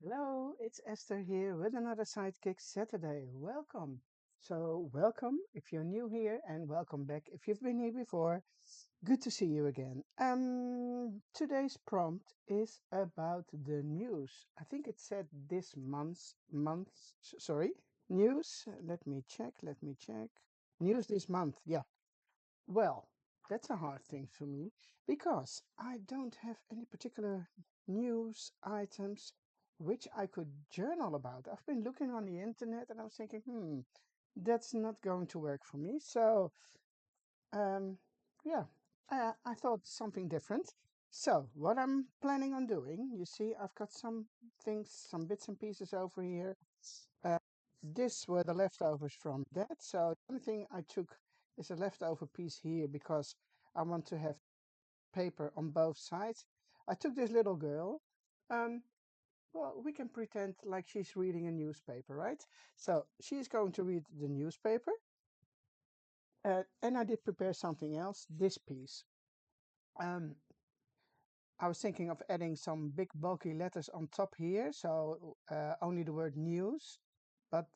Hello, it's Esther here with another Sidekick Saturday. Welcome. Welcome if you're new here, and welcome back if you've been here before. Good to see you again. Today's prompt is about the news. I think it said this sorry, news. Let me check. News this month. Yeah. Well, that's a hard thing for me because I don't have any particular news items which I could journal about. I've been looking on the internet and I was thinking, that's not going to work for me. Um, yeah, I thought something different. So, what I'm planning on doing, you see, I've got some things, some bits and pieces over here. Uh, this were the leftovers from that. So the only thing I took is a leftover piece here because I want to have paper on both sides. I took this little girl. Um, well, we can pretend like she's reading a newspaper, right? So she's going to read the newspaper. And I did prepare something else, this piece. Um, I was thinking of adding some big bulky letters on top here, so only the word news. But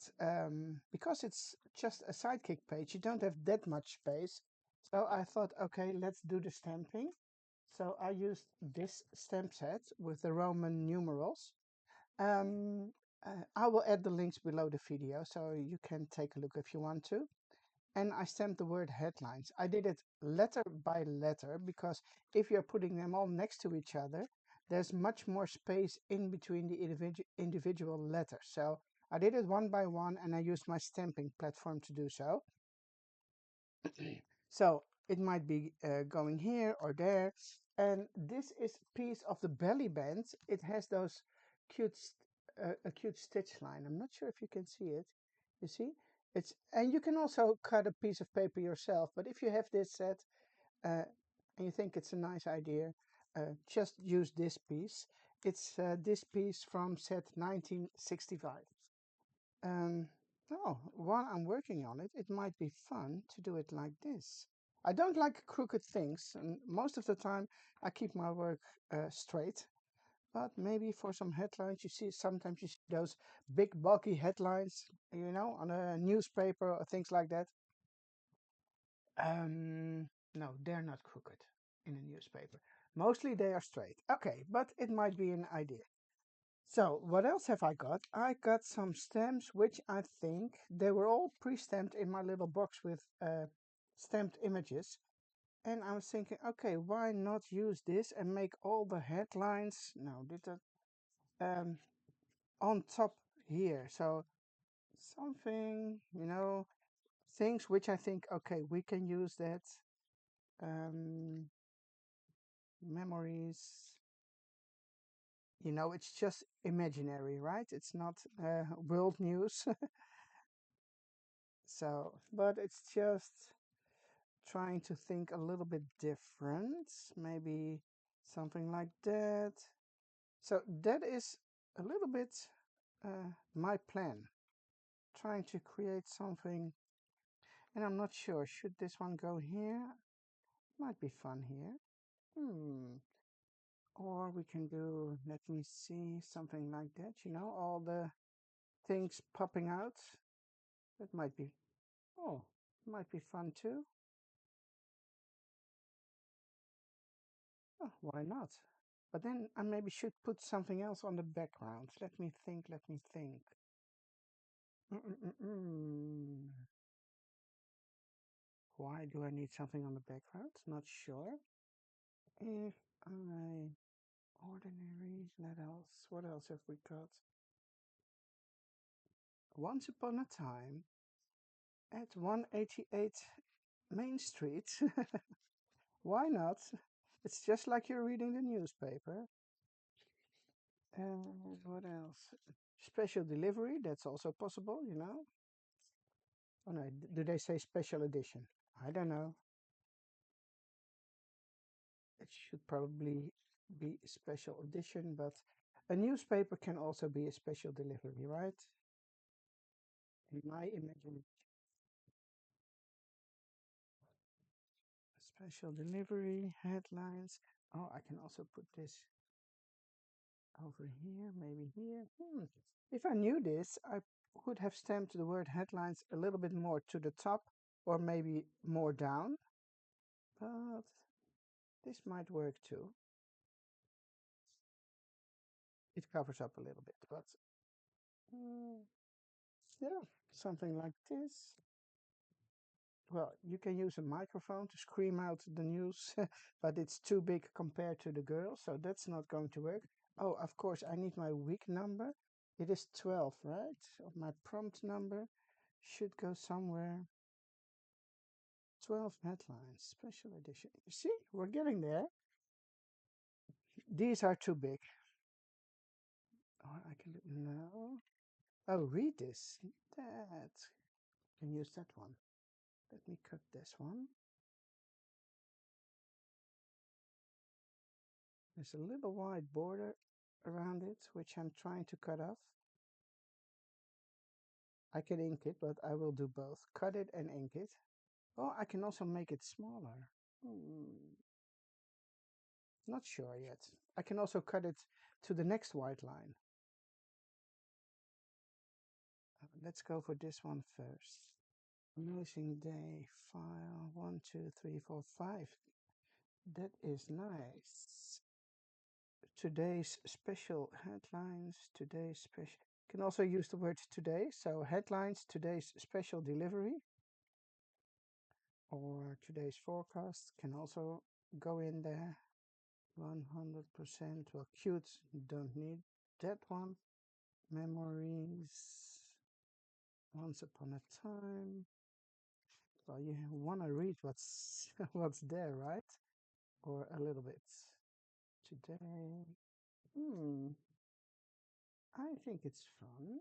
because it's just a sidekick page, you don't have that much space. So I thought, okay, let's do the stamping. So I used this stamp set with the Roman numerals. Um, I will add the links below the video so you can take a look if you want to. And I stamped the word headlines. I did it letter by letter because if you're putting them all next to each other, there's much more space in between the individual letters. So I did it one by one and I used my stamping platform to do so. So it might be going here or there. And this is a piece of the belly band. It has those a cute stitch line. I'm not sure if you can see it. You see? And you can also cut a piece of paper yourself. But if you have this set uh, and you think it's a nice idea, just use this piece. It's this piece from set 1965. Um, while I'm working on it, it might be fun to do it like this. I don't like crooked things, and most of the time I keep my work straight. But maybe for some headlines, sometimes you see those big bulky headlines, on a newspaper or things like that. No, they're not crooked in a newspaper. Mostly they are straight. Okay, but it might be an idea. So, what else have I got? I got some stamps, which I think they were all pre-stamped in my little box with stamped images. And I was thinking, okay, why not use this and make all the headlines? No, did that on top here. So something, things which I think, okay, we can use that. Um, Memories. It's just imaginary, right? It's not world news. So, but it's just trying to think a little bit different. Maybe something like that. So that is a little bit my plan. Trying to create something, and I'm not sure. Should this one go here? Might be fun here. Or we can do, let me see, something like that. All the things popping out. That might be, oh, might be fun too. Oh, why not? But then I maybe should put something else on the background. Let me think, let me think. Mm-mm-mm-mm. Why do I need something on the background? Not sure. If I ordinary, what else have we got? Once upon a time at 188 Main Street. Why not? It's just like you're reading the newspaper. And what else? Special delivery, that's also possible. Oh no, do they say special edition? I don't know. It should probably be a special edition, but a newspaper can also be a special delivery, right? In my imagination, special delivery, headlines. Oh, I can also put this over here, maybe here. If I knew this, I would have stamped the word headlines a little bit more to the top or maybe more down, but this might work too. It covers up a little bit, but yeah, something like this. Well, you can use a microphone to scream out the news, but it's too big compared to the girl, so that's not going to work. Oh, of course, I need my week number. It is 12, right? So my prompt number should go somewhere. 12 headlines, special edition. You see, we're getting there. These are too big. Or I can, no. Oh, read this. That. Can use that one. Let me cut this one. There's a little white border around it, which I'm trying to cut off. I can ink it, but I will do both. Cut it and ink it. Oh, I can also make it smaller. Not sure yet. I can also cut it to the next white line. Let's go for this one first. Amazing day, file 1, 2, 3, 4, 5. That is nice. Today's special headlines, today's special. Can also use the word today. So headlines, today's special delivery, or today's forecast can also go in there. 100%. Well, cute, don't need that one. Memories. Once upon a time. Well, you want to read what's what's there, right? Or a little bit. Today. I think it's fun.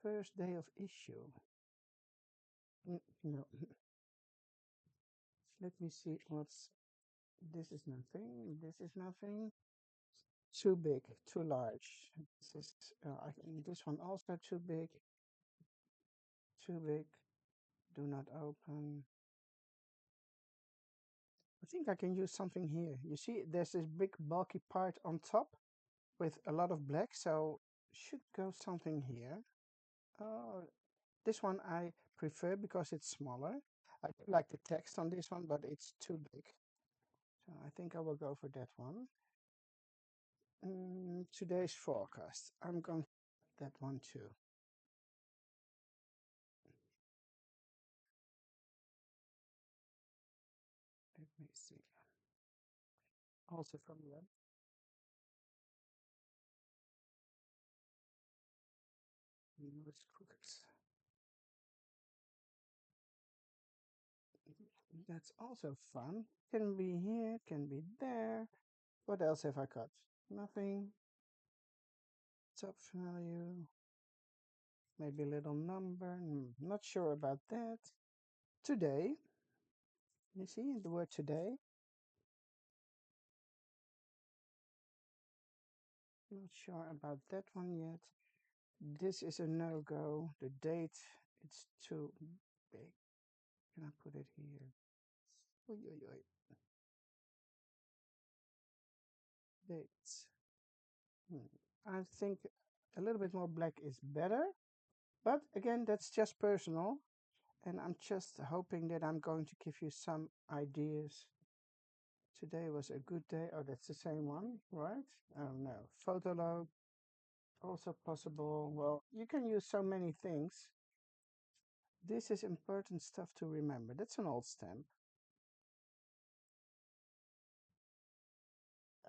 First day of issue. No. Let me see what's. This is nothing. This is nothing. Too big, too large. This is. This one also too big. Too big. Do not open. I think I can use something here. You see, there's this big bulky part on top with a lot of black, so should go something here. Oh, this one I prefer because it's smaller. I do like the text on this one, but it's too big. So I think I will go for that one. Today's forecast. I'm going to that one too. Let me see. Also from the US cookers. That's also fun. Can be here, can be there. What else have I got? Nothing. Top value. Maybe a little number. Not sure about that. Today. You see the word today? Not sure about that one yet. This is a no-go. The date, it's too big. Can I put it here? Oi, oi, oi. Dates. I think a little bit more black is better. But again, that's just personal. And I'm just hoping that I'm going to give you some ideas. Today was a good day. Oh, that's the same one, right? Oh no. Photolog, also possible. Well, you can use so many things. This is important stuff to remember. That's an old stamp.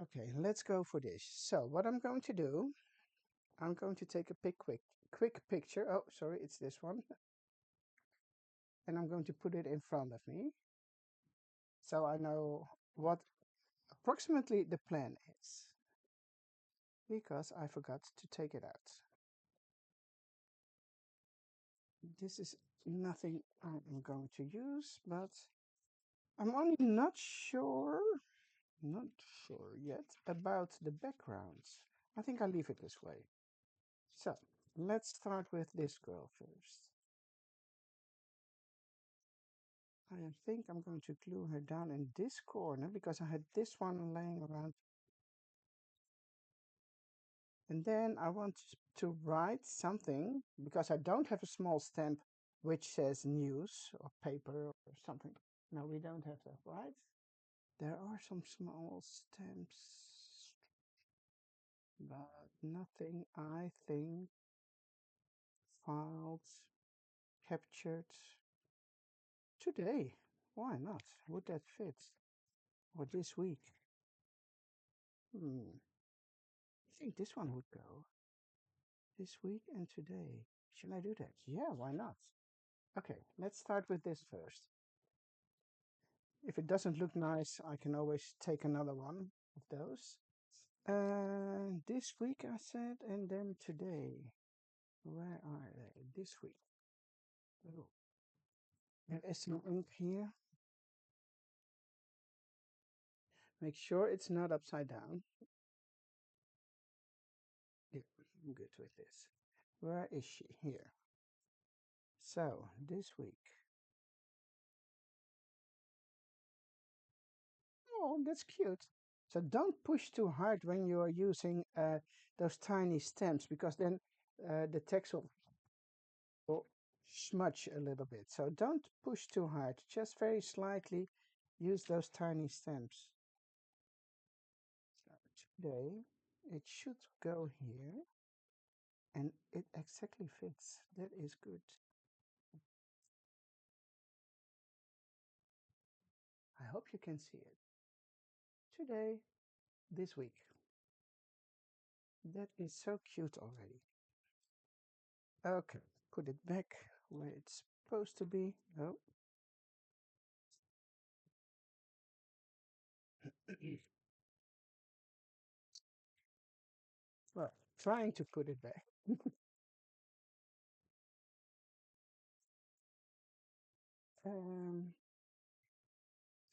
Okay, let's go for this. So what I'm going to do, I'm going to take a quick picture. Oh, sorry, it's this one. And I'm going to put it in front of me, so I know what approximately the plan is, because I forgot to take it out. This is nothing I am going to use, but I'm only not sure yet about the backgrounds. I think I'll leave it this way. So let's start with this girl first. I think I'm going to glue her down in this corner because I had this one laying around. And then I want to write something because I don't have a small stamp which says news or paper or something. No, we don't have that, right? There are some small stamps, but nothing, I think, filed, captured today. Why not? Would that fit? Or this week? I think this one would go. This week and today. Should I do that? Yeah, why not? Okay, let's start with this first. If it doesn't look nice, I can always take another one of those. This week I said, and then today. Where are they? This week. Oh, there is some ink here. Make sure it's not upside down. Yeah, I'm good with this. Where is she? Here. So, this week. Oh, that's cute. So don't push too hard when you are using those tiny stamps because then the text will smudge a little bit. So don't push too hard. Just very slightly use those tiny stamps. So today it should go here and it exactly fits. That is good. I hope you can see it. Today, this week. That is so cute already. Okay, put it back where it's supposed to be. Oh. Well, trying to put it back. Um,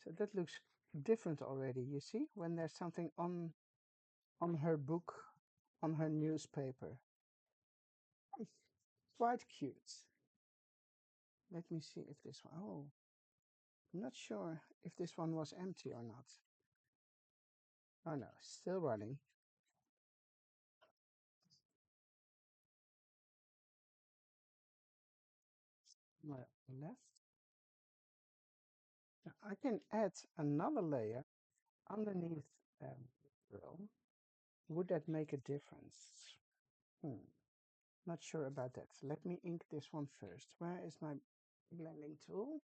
so that looks different already, you see, when there's something on her book, on her newspaper. It's quite cute. Let me see if this one, oh, I'm not sure if this one was empty or not. Oh no, still running. Well, left. Now I can add another layer underneath the row. Would that make a difference? Not sure about that. Let me ink this one first. Where is my blending tool?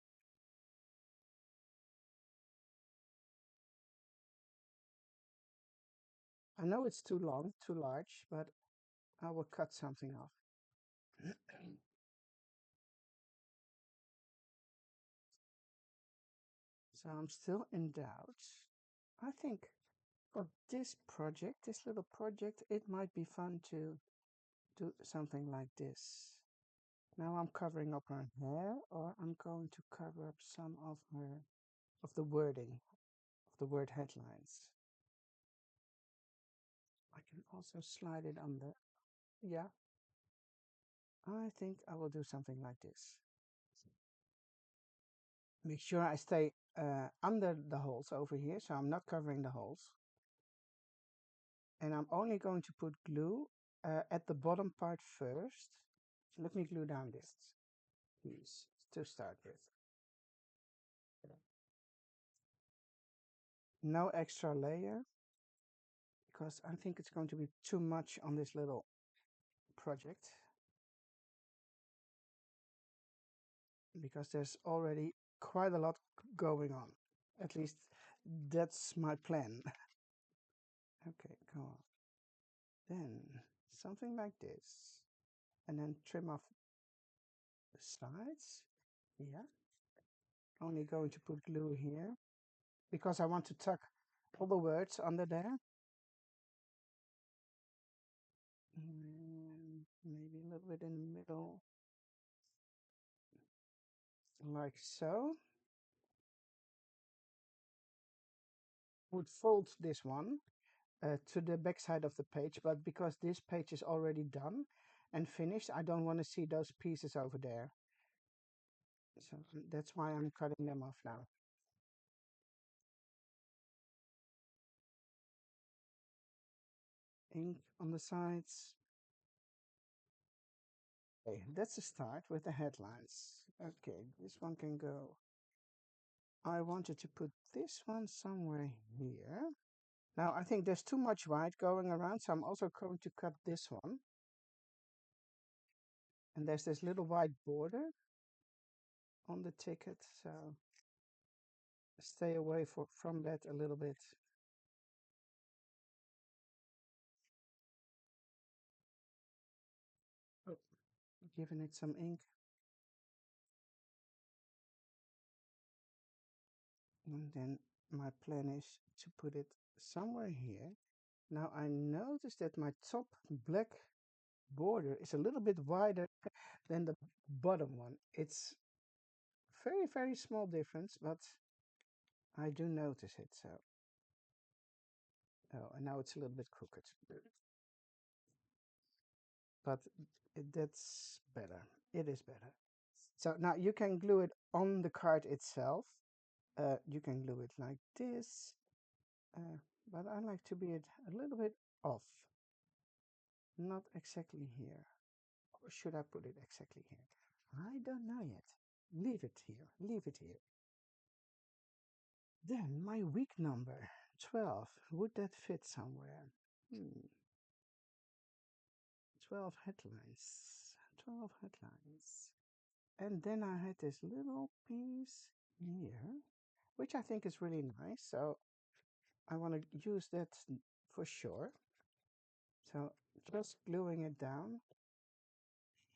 I know it's too long, too large, but I will cut something off. So I'm still in doubt. I think for this project, this little project, it might be fun to do something like this. Now I'm covering up her hair, or I'm going to cover up some of her, of the wording, of the word headlines. I can also slide it under. Yeah, I think I will do something like this. Make sure I stay under the holes over here, so I'm not covering the holes. And I'm only going to put glue at the bottom part first. So let me glue down this piece to start with. No extra layer, because I think it's going to be too much on this little project. Because there's already quite a lot going on. At least that's my plan. Okay, go on. Then something like this. And then trim off the sides. Yeah. Only going to put glue here because I want to tuck all the words under there. And maybe a little bit in the middle. Like so. Would fold this one to the back side of the page, but because this page is already done and finished, I don't want to see those pieces over there. So that's why I'm cutting them off now. ink on the sides. Okay, that's a start with the headlines. Okay, this one can go. I wanted to put this one somewhere here. Now I think there's too much white going around, so I'm also going to cut this one. And there's this little white border on the ticket, so stay away from that a little bit. Oh, giving it some ink. And then my plan is to put it somewhere here. Now I noticed that my top black border is a little bit wider than the bottom one. It's very, very small difference, but I do notice it. So, oh, and now it's a little bit crooked, but that's better. It is better. So now you can glue it on the card itself. You can glue it like this, but I like to be it a little bit off. Not exactly here. Or should I put it exactly here? I don't know yet. Leave it here. Leave it here. Then my week number, 12. Would that fit somewhere? 12 headlines. 12 headlines. And then I had this little piece here, which I think is really nice. So I want to use that for sure. So just gluing it down.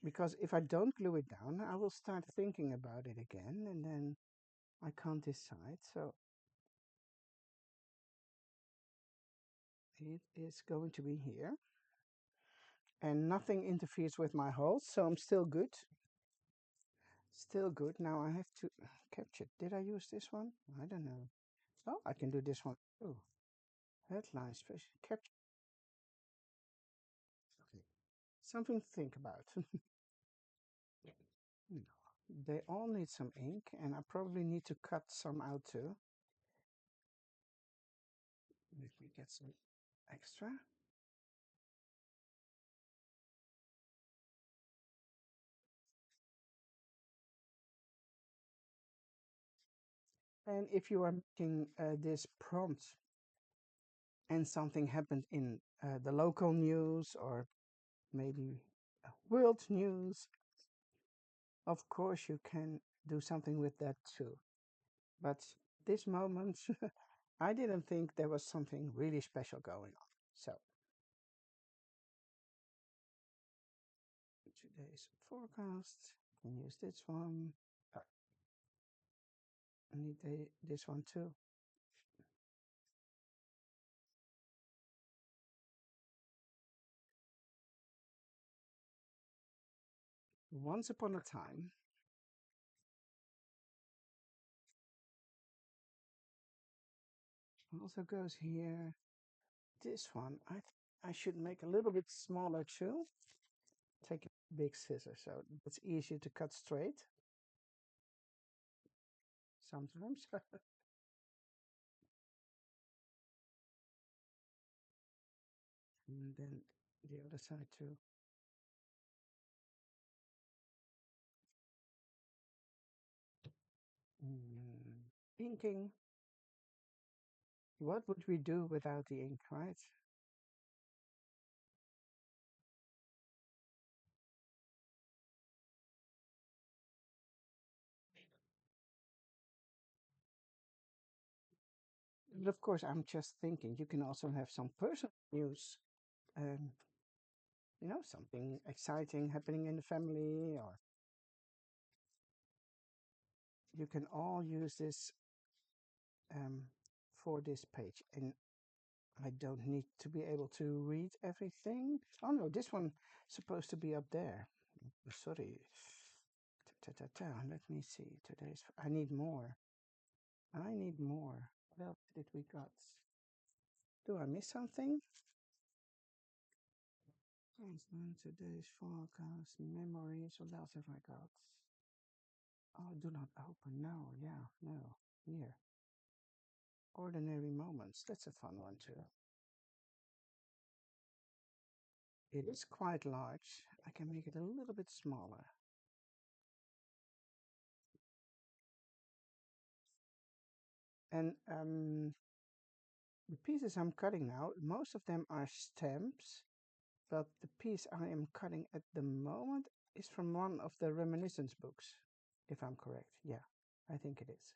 Because if I don't glue it down, I will start thinking about it again and then I can't decide. So it is going to be here. And nothing interferes with my holes, so I'm still good. Still good. Now I have to capture. Did I use this one? I don't know. Oh, I can do this one too. Headline special capture. Okay. Something to think about. No. They all need some ink, and I probably need to cut some out too. Let me get some extra. And if you are making this prompt and something happened in the local news or maybe world news, of course you can do something with that too. But this moment, I didn't think there was something really special going on. So today's forecast, can use this one. I need this one too. Once upon a time, also goes here. This one, I should make a little bit smaller too. Take a big scissors so it's easier to cut straight. Sometimes. And then the other side too. Inking. What would we do without the ink, right? But of course, I'm just thinking you can also have some personal news, um, something exciting happening in the family, or you can all use this um, for this page. And I don't need to be able to read everything. Oh no, this one supposed to be up there. Sorry. Let me see. I need more. I need more. What else did we got? Do I miss something? Today's forecast, memories. What else have I got? Oh, do not open. No, yeah, no. Here. Ordinary moments. That's a fun one too. It is quite large. I can make it a little bit smaller. And the pieces I'm cutting now, most of them are stamps, but the piece I am cutting at the moment is from one of the reminiscence books, if I'm correct. Yeah, I think it is.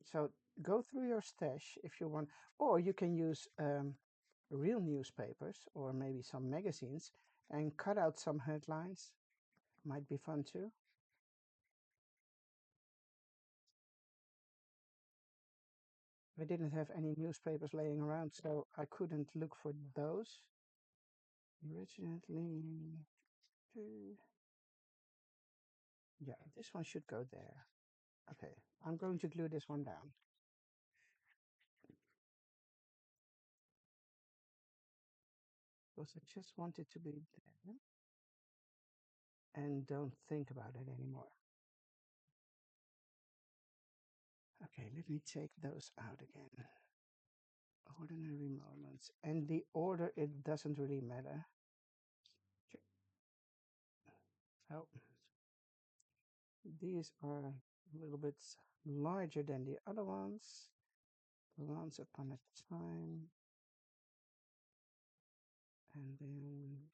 So go through your stash if you want, or you can use real newspapers or maybe some magazines and cut out some headlines. Might be fun too. I didn't have any newspapers laying around, so I couldn't look for those. Originally, yeah, this one should go there. Okay, I'm going to glue this one down. Because I just want it to be there and don't think about it anymore. Okay, let me take those out again. Ordinary moments. And the order, it doesn't really matter. Oh, these are a little bit larger than the other ones. Once upon a time. And then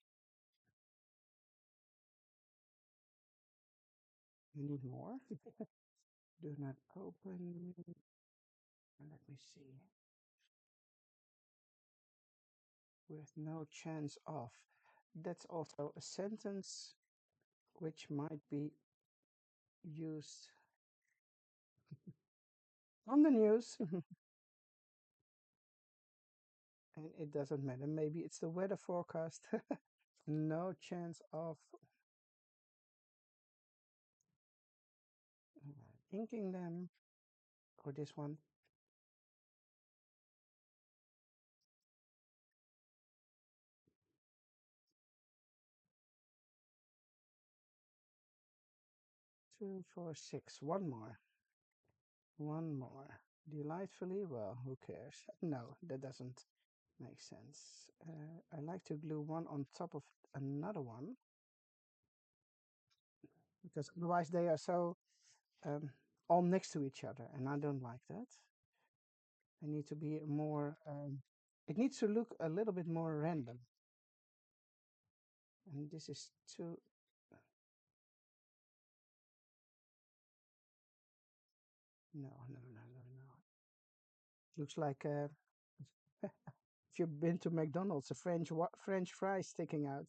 you need more. Do not open. Let me see. With no chance of. That's also a sentence which might be used on the news. And it doesn't matter. Maybe it's the weather forecast. No chance of inking them. Or this one. Two, four, six. One more. One more. Delightfully? Well, who cares? No, that doesn't make sense. I like to glue one on top of another one because otherwise they are so um, all next to each other, and I don't like that. I need to be more. It needs to look a little bit more random, and this is too. No, no, no, no, no. Looks like if you've been to McDonald's, a French fry sticking out.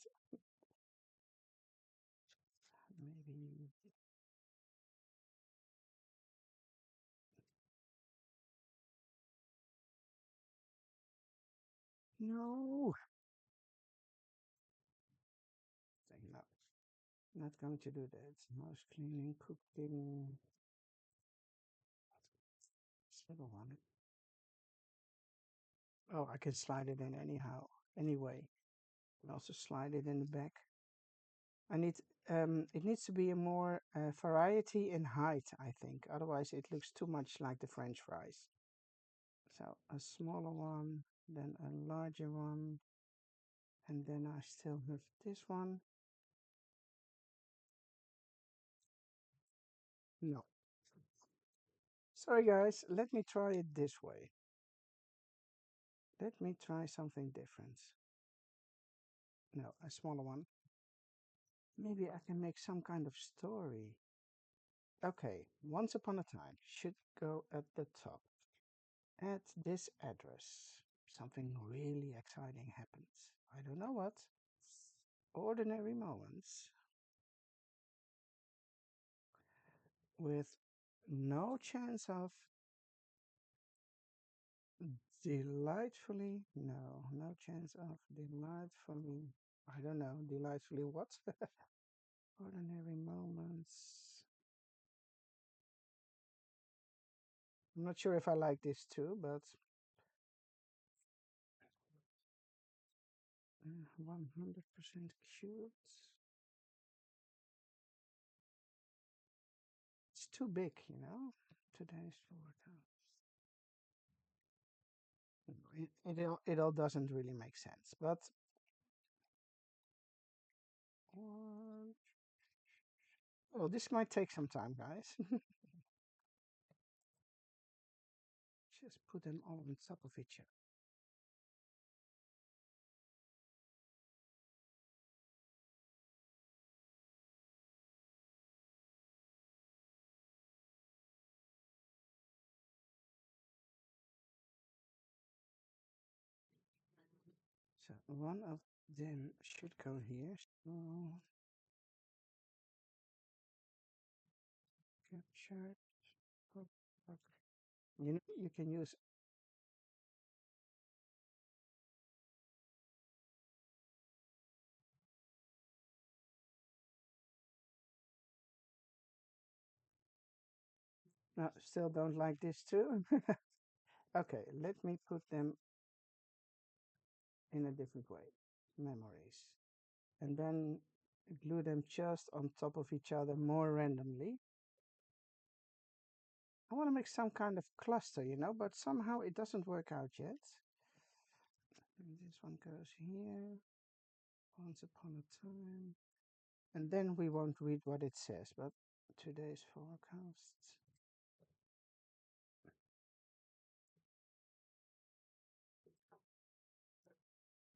Maybe no. No, not going to do that. Mouse cleaning, cooking. Still want it. Oh, I can slide it in anyhow. Anyway, and also slide it in the back. I need. It needs to be a more variety in height, I think. Otherwise, it looks too much like the French fries. So a smaller one, then a larger one, and then I still have this one. No. Sorry, guys. Let me try it this way. Let me try something different. No, a smaller one. Maybe I can make some kind of story. Okay, once upon a time should go at the top. At this address, something really exciting happens. I don't know what. Ordinary moments with no chance of delightfully. No, no chance of delightfully. I don't know. Delightfully what? Ordinary moments. I'm not sure if I like this too, but 100% cute. It's too big, you know. Today's photo. It all doesn't really make sense, but uh, well, this might take some time, guys. Just put them all on top of each other. So one of them should go here. So capture. Oh, okay. You can use. No, still don't like this too. Okay, let me put them in a different way. Memories. And then glue them just on top of each other more randomly. I want to make some kind of cluster, but somehow it doesn't work out yet. And this one goes here. Once upon a time. And then we won't read what it says, but today's forecast.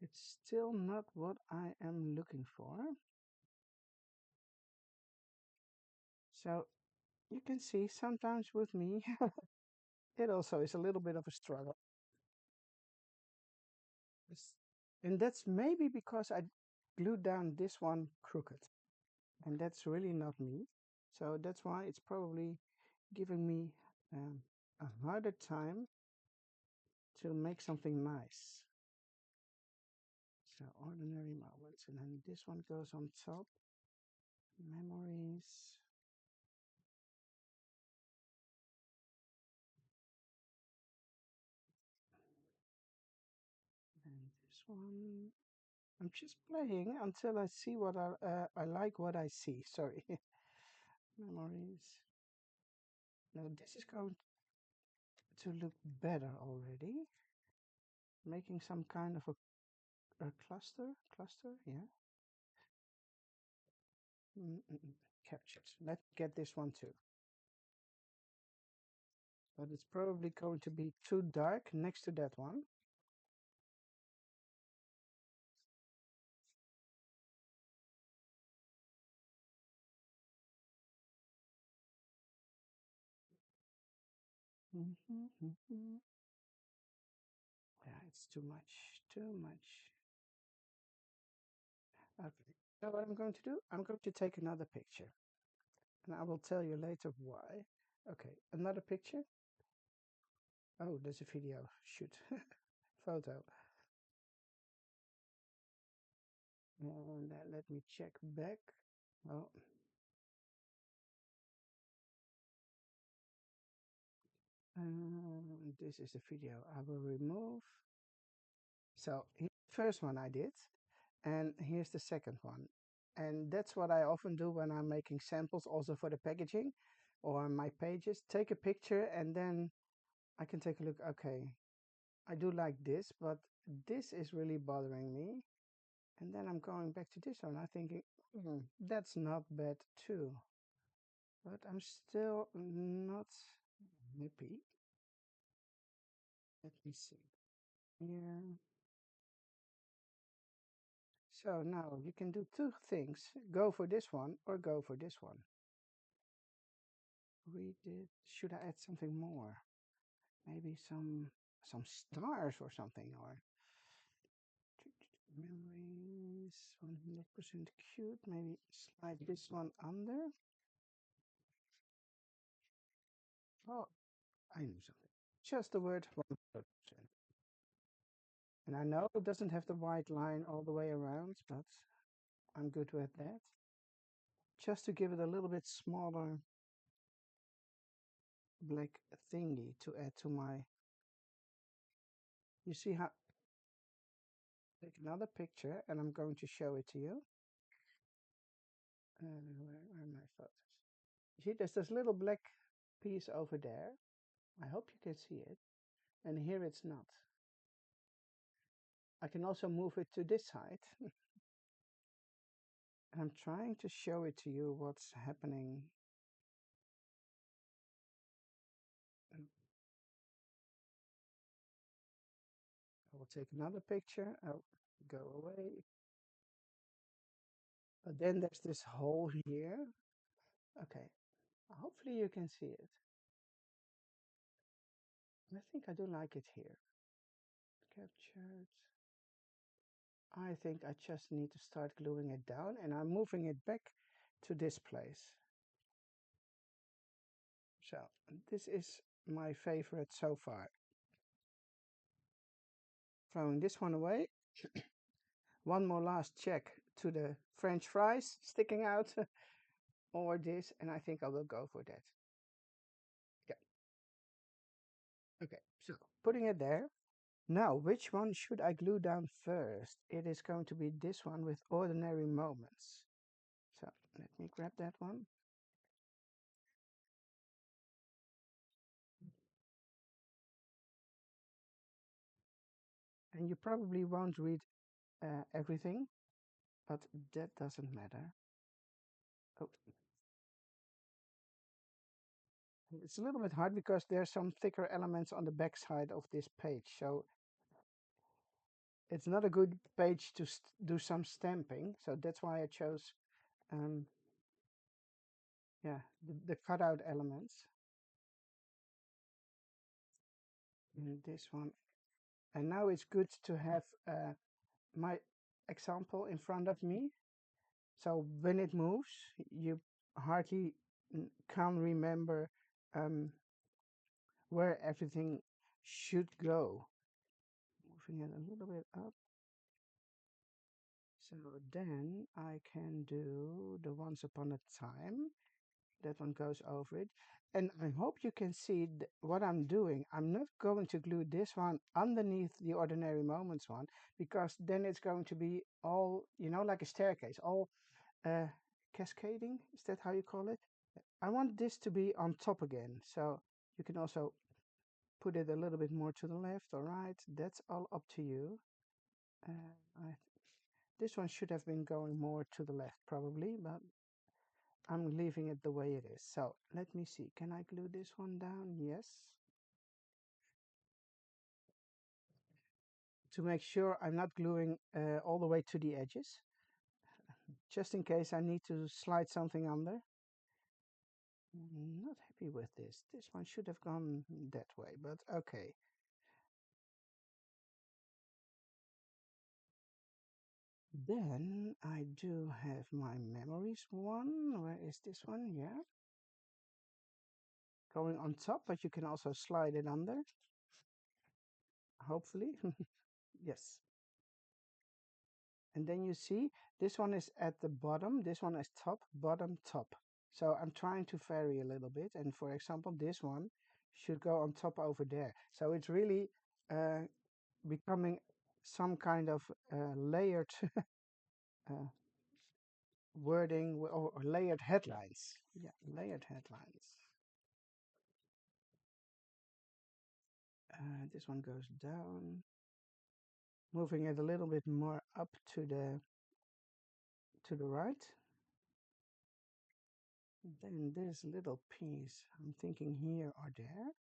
It's still not what I am looking for. So you can see sometimes with me, it also is a little bit of a struggle. And that's maybe because I glued down this one crooked. And that's really not me. So that's why it's probably giving me um, a harder time to make something nice. So ordinary moments. And then this one goes on top. Memories. And this one. I'm just playing until I see what I like what I see. Sorry. Memories. Now this is going to look better already. Making some kind of a cluster, yeah. Captured. Let's get this one too. But it's probably going to be too dark next to that one. Yeah, it's too much, too much. Okay. So what I'm going to do, I'm going to take another picture. And I will tell you later why. Okay, another picture. Oh, there's a video. Shoot. Photo. And let me check back. Oh. This is the video I will remove. So here's the first one I did. And here's the second one. And that's what I often do when I'm making samples also for the packaging or my pages. Take a picture and then I can take a look. Okay, I do like this, but this is really bothering me. And then I'm going back to this one. I'm thinking, that's not bad too. But I'm still not happy. Let me see. Yeah. So now you can do two things. Go for this one or go for this one. Read it. Should I add something more? Maybe some stars or something, or memories 100% cute. Maybe slide this one under. Oh, I knew something. Just the word 100%. And I know it doesn't have the white line all the way around, but I'm good with that. Just to give it a little bit smaller black thingy to add to my. You see how. Take another picture and I'm going to show it to you. Where are my photos? You see, there's this little black piece over there. I hope you can see it. And here it's not. I can also move it to this side. I'm trying to show it to you what's happening. I will take another picture. Oh, go away. But then there's this hole here. Okay, hopefully you can see it. I think I do like it here. Captured. I think I just need to start gluing it down, and I'm moving it back to this place. So this is my favorite so far. Throwing this one away. One more last check to the French fries sticking out or this, and I think I will go for that. Yeah. Okay, so putting it there. Now, which one should I glue down first? It is going to be this one with ordinary moments. So let me grab that one. And you probably won't read everything, but that doesn't matter. Oh, it's a little bit hard because there's some thicker elements on the back side of this page. So it's not a good page to do some stamping. So that's why I chose, yeah, the cutout elements. And this one. And now it's good to have my example in front of me. So when it moves, you hardly can remember um, where everything should go. Moving it a little bit up. So then I can do the once upon a time. That one goes over it. And I hope you can see what I'm doing. I'm not going to glue this one underneath the ordinary moments one, because then it's going to be all, you know, like a staircase, all uh, cascading. Is that how you call it? I want this to be on top again. So you can also put it a little bit more to the left or right. That's all up to you. I This one should have been going more to the left probably, but I'm leaving it the way it is. So let me see. Can I glue this one down? Yes. To make sure I'm not gluing all the way to the edges, just in case I need to slide something under. Not happy with this. This one should have gone that way, but okay. Then I do have my memories one. Where is this one? Yeah. Going on top, but you can also slide it under. Hopefully. Yes. And then you see this one is at the bottom, this one is top, bottom, top. So I'm trying to vary a little bit. And for example, this one should go on top over there. So it's really becoming some kind of layered uh, wording or layered headlines. Yeah, layered headlines. This one goes down, moving it a little bit more up to the right. Then this little piece, I'm thinking here or there.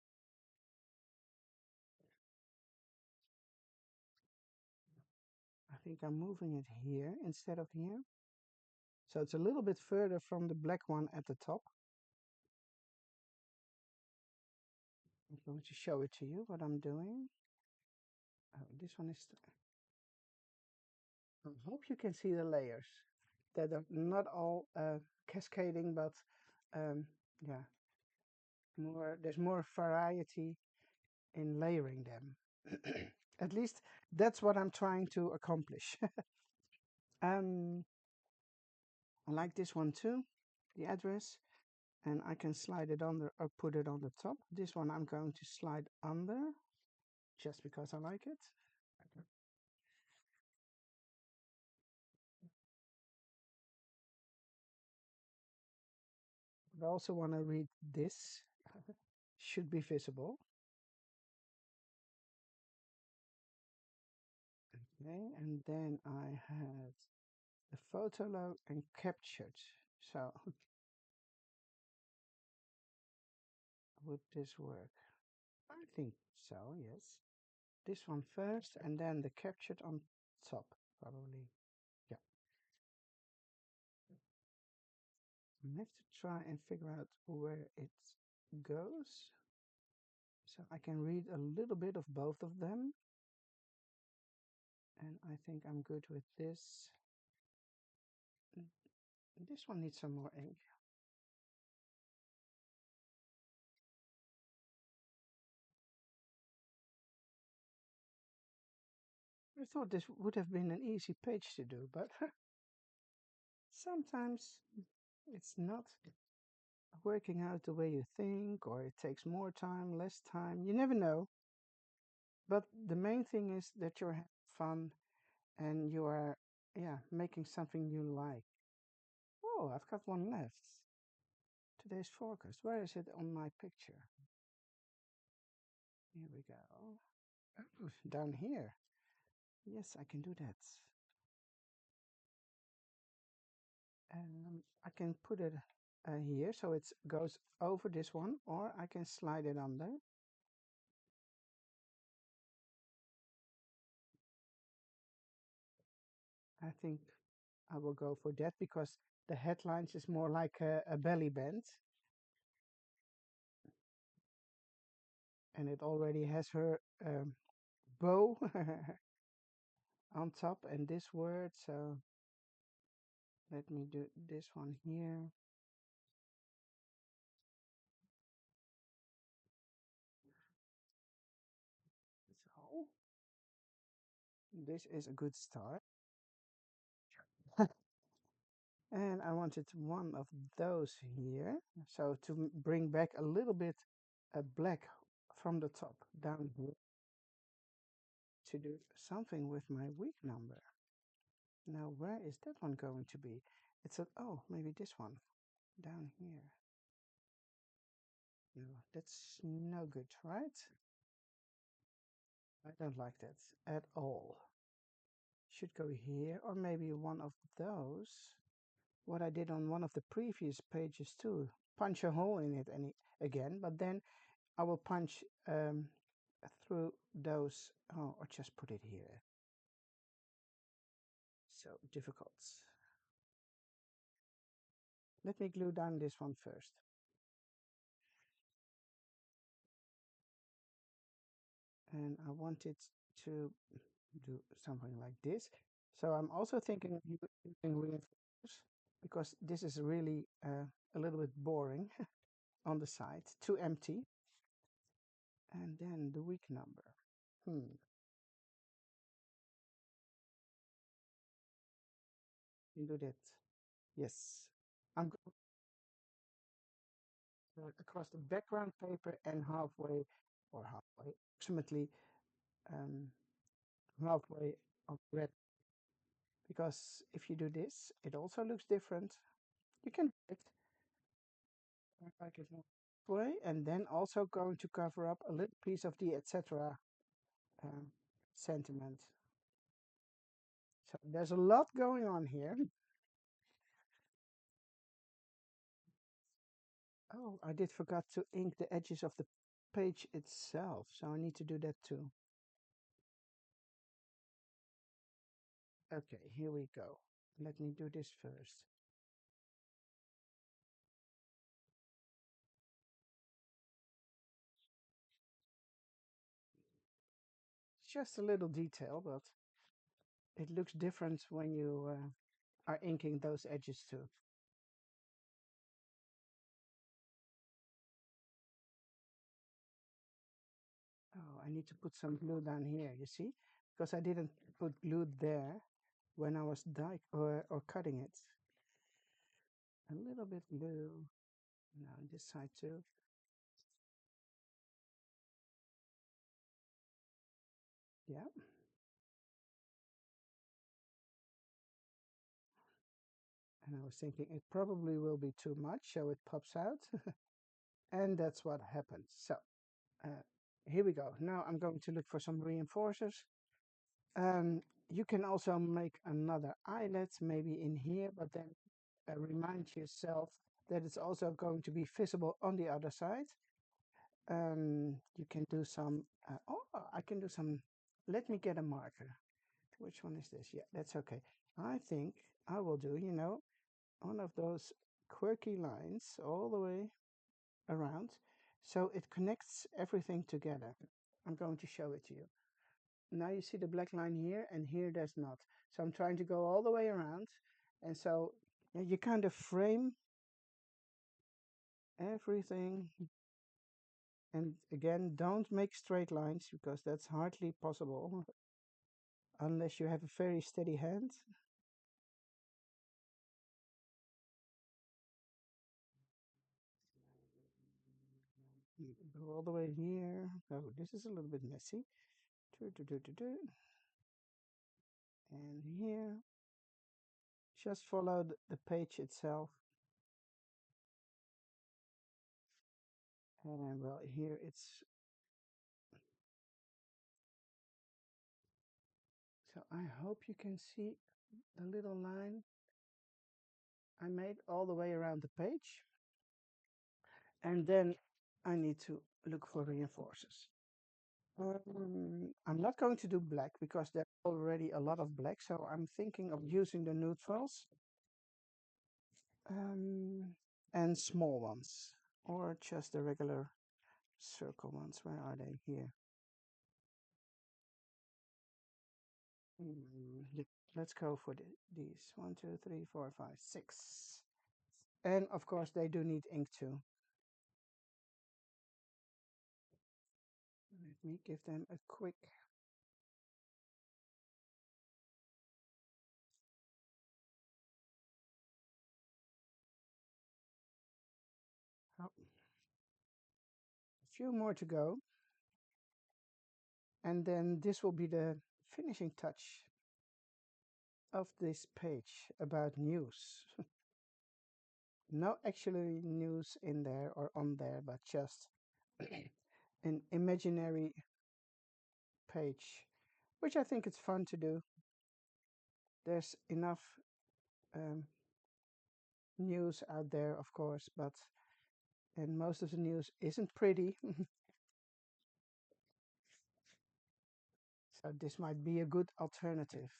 I think I'm moving it here instead of here. So it's a little bit further from the black one at the top. I'm going to show it to you what I'm doing. Oh, this one is... I hope you can see the layers. That are not all cascading, but yeah, there's more variety in layering them. At least that's what I'm trying to accomplish. um, I like this one too, the address, and I can slide it under or put it on the top. This one I'm going to slide under just because I like it. I also want to read this. Should be visible. Okay, and then I had the photo log and captured. So would this work? I think so, yes. This one first and then the captured on top, probably. Yeah. I have to try and figure out where it goes. So I can read a little bit of both of them. And I think I'm good with this. This one needs some more ink. I thought this would have been an easy page to do, but sometimes it's not working out the way you think, or it takes more time, less time. You never know. But the main thing is that you're having fun and you are, yeah, making something you like. Oh, I've got one left. Today's forecast. Where is it on my picture? Here we go. Oh, down here. Yes, I can do that. I can put it here so it goes over this one, or I can slide it under. I think I will go for that because the headlines is more like a belly band, and it already has her bow on top and this word. So let me do this one here. So this is a good start. And I wanted one of those here. So to bring back a little bit black from the top down here to do something with my week number. Now, where is that one going to be? It's a, oh, maybe this one down here. No, that's no good, right? I don't like that at all. Should go here, or maybe one of those. What I did on one of the previous pages too. Punch a hole in it again, but then I will punch through those. Oh, or just put it here. So difficult. Let me glue down this one first. And I want it to do something like this. So I'm also thinking of using reinforcers because this is really a little bit boring on the side, too empty. And then the week number. You do that. Yes. I'm going across the background paper and halfway, or halfway, approximately um, halfway of red. Because if you do this, it also looks different. You can do it like it more way, and then also going to cover up a little piece of the etc. Um, sentiment. So there's a lot going on here. Oh, I did forgot to ink the edges of the page itself, so I need to do that too. Okay, here we go. Let me do this first. It's just a little detail, but it looks different when you are inking those edges too. Oh, I need to put some glue down here, you see? Because I didn't put glue there when I was or cutting it. A little bit glue. Now on this side too. Yeah. And I was thinking it probably will be too much, so it pops out. And that's what happened. So uh, here we go. Now I'm going to look for some reinforcers. You can also make another eyelet maybe in here, but then remind yourself that it's also going to be visible on the other side. You can do some, I can do some, let me get a marker. Which one is this? Yeah, that's okay. I think I will do, one of those quirky lines all the way around. So it connects everything together. I'm going to show it to you. Now you see the black line here, and here there's not. So I'm trying to go all the way around. And so you kind of frame everything. And again, don't make straight lines because that's hardly possible unless you have a very steady hand. Go all the way here. Oh, this is a little bit messy. And here, just follow the page itself. And well, here it's, so I hope you can see the little line I made all the way around the page. And then I need to look for reinforcers. I'm not going to do black because there's already a lot of black, so I'm thinking of using the neutrals and small ones, or just the regular circle ones. Where are they? Here. Let's go for these. 1, 2, 3, 4, 5, 6. And of course, they do need ink too. Let me give them a quick. Oh, a few more to go. And then this will be the finishing touch of this page about news. No actually news in there or on there, but just an imaginary page, which I think it's fun to do. There's enough news out there, of course, and most of the news isn't pretty. So this might be a good alternative.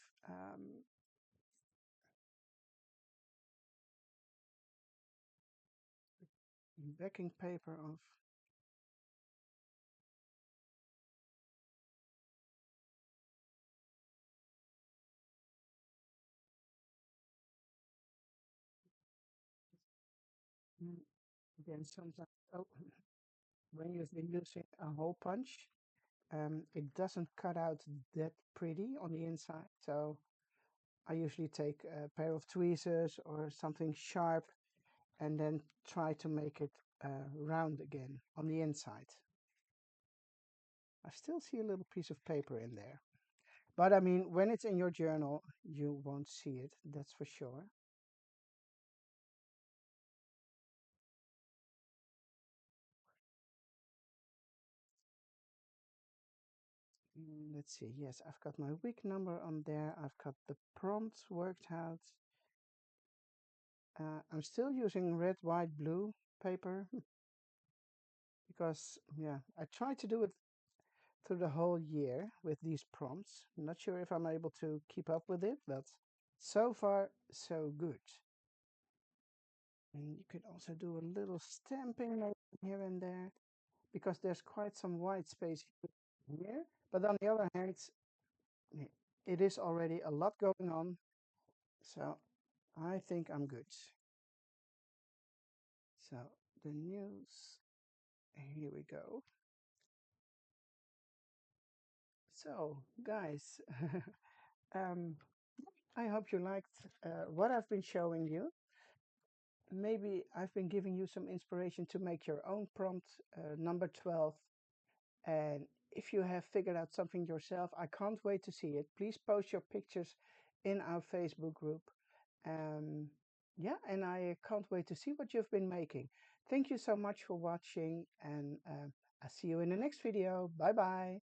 Backing paper of again sometimes, oh, when you've been using a hole punch, it doesn't cut out that pretty on the inside. So I usually take a pair of tweezers or something sharp and then try to make it round again on the inside. I still see a little piece of paper in there. But I mean, when it's in your journal, you won't see it, that's for sure. Let's see, yes, I've got my week number on there. I've got the prompts worked out. I'm still using red, white, blue paper because, yeah, I try to do it through the whole year with these prompts. I'm not sure if I'm able to keep up with it, but so far, so good. And you could also do a little stamping here and there because there's quite some white space here. But on the other hand, it is already a lot going on. So I think I'm good. So the news, here we go. So guys, I hope you liked what I've been showing you. Maybe I've been giving you some inspiration to make your own prompt number 12. And if you have figured out something yourself, I can't wait to see it. Please post your pictures in our Facebook group. Yeah, and I can't wait to see what you've been making. Thank you so much for watching, and I'll see you in the next video. Bye bye.